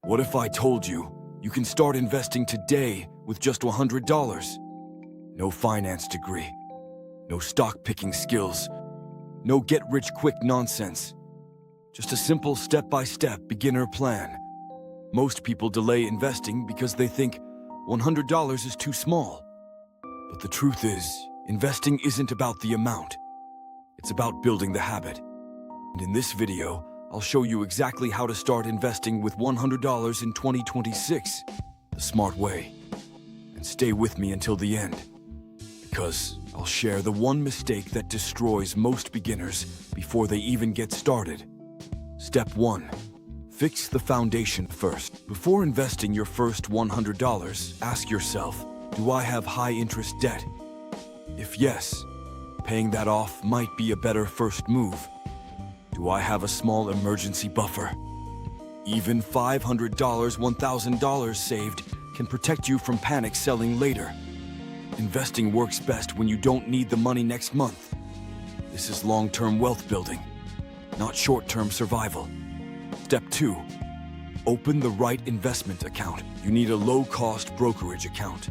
What if I told you you can start investing today with just $100? No finance degree, no stock picking skills, no get-rich-quick nonsense. Just a simple step-by-step beginner plan. Most people delay investing because they think $100 is too small. But the truth is, investing isn't about the amount. It's about building the habit. And in this video, I'll show you exactly how to start investing with $100 in 2026, the smart way. And stay with me until the end, because I'll share the one mistake that destroys most beginners before they even get started. Step 1. Fix the foundation first. Before investing your first $100, ask yourself, do I have high-interest debt? If yes, paying that off might be a better first move. Do I have a small emergency buffer? Even $500, $1,000 saved can protect you from panic selling later. Investing works best when you don't need the money next month. This is long-term wealth building, not short-term survival. Step 2. Open the right investment account. You need a low-cost brokerage account.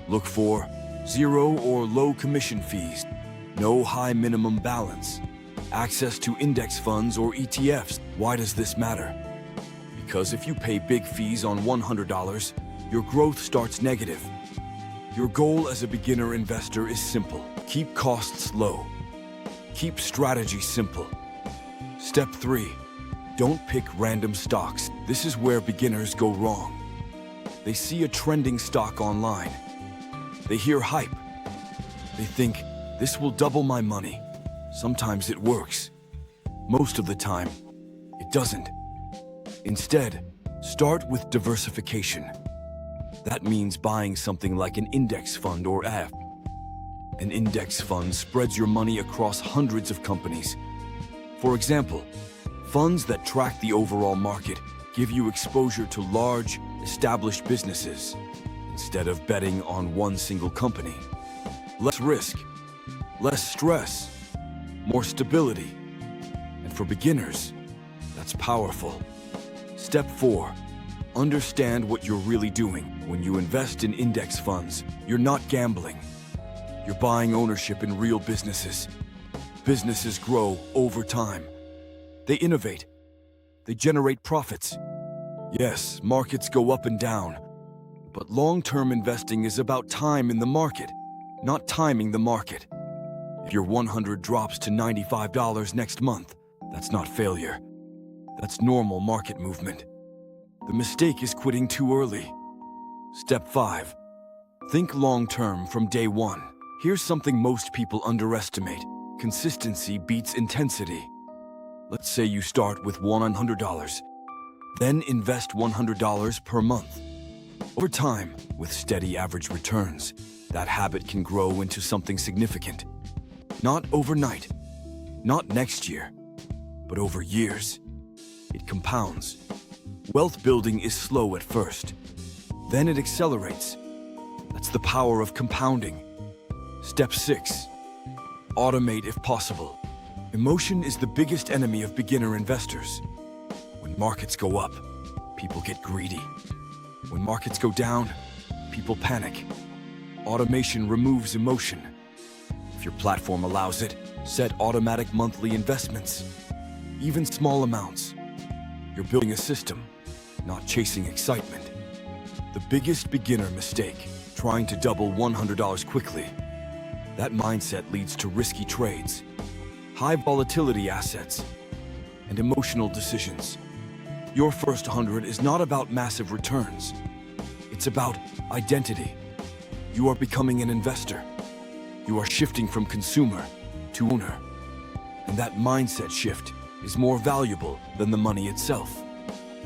Look for zero or low commission fees, no high minimum balance, access to index funds or ETFs. Why does this matter? Because if you pay big fees on $100, your growth starts negative. Your goal as a beginner investor is simple. Keep costs low. Keep strategy simple. Step 3. Don't pick random stocks. This is where beginners go wrong. They see a trending stock online. They hear hype. They think, this will double my money. Sometimes it works. Most of the time, it doesn't. Instead, start with diversification. That means buying something like an index fund or ETF. An index fund spreads your money across hundreds of companies. For example, funds that track the overall market give you exposure to large, established businesses instead of betting on one single company. Less risk, less stress, more stability. And for beginners, that's powerful. Step 4. Understand what you're really doing. When you invest in index funds, you're not gambling. You're buying ownership in real businesses. Businesses grow over time. They innovate. They generate profits. Yes, markets go up and down. But long-term investing is about time in the market, not timing the market. If your $100 drops to $95 next month, that's not failure. That's normal market movement. The mistake is quitting too early. Step 5. Think long-term from day one. Here's something most people underestimate. Consistency beats intensity. Let's say you start with $100, then invest $100 per month. Over time, with steady average returns, that habit can grow into something significant. Not overnight, not next year, but over years. It compounds. Wealth building is slow at first, then it accelerates. That's the power of compounding. Step 6. Automate if possible. Emotion is the biggest enemy of beginner investors. When markets go up, people get greedy. When markets go down, people panic. Automation removes emotion. If your platform allows it, set automatic monthly investments. Even small amounts. You're building a system, not chasing excitement. The biggest beginner mistake, trying to double $100 quickly. That mindset leads to risky trades, high volatility assets, and emotional decisions. Your first 100 is not about massive returns. It's about identity. You are becoming an investor. You are shifting from consumer to owner. And that mindset shift is more valuable than the money itself.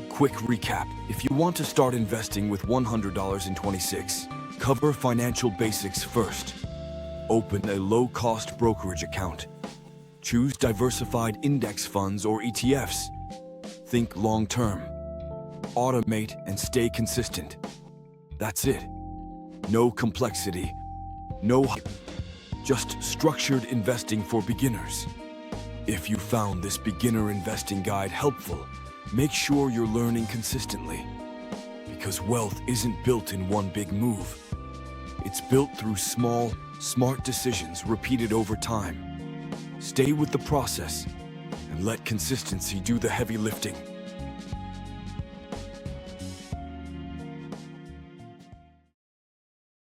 Quick recap. If you want to start investing with $100 in 26, cover financial basics first. Open a low-cost brokerage account. Choose diversified index funds or ETFs. Think long-term. Automate and stay consistent. That's it. No complexity, no hype. Just structured investing for beginners. If you found this beginner investing guide helpful, Make sure you're learning consistently, because wealth isn't built in one big move. It's built through small, smart decisions repeated over time. Stay with the process and let consistency do the heavy lifting.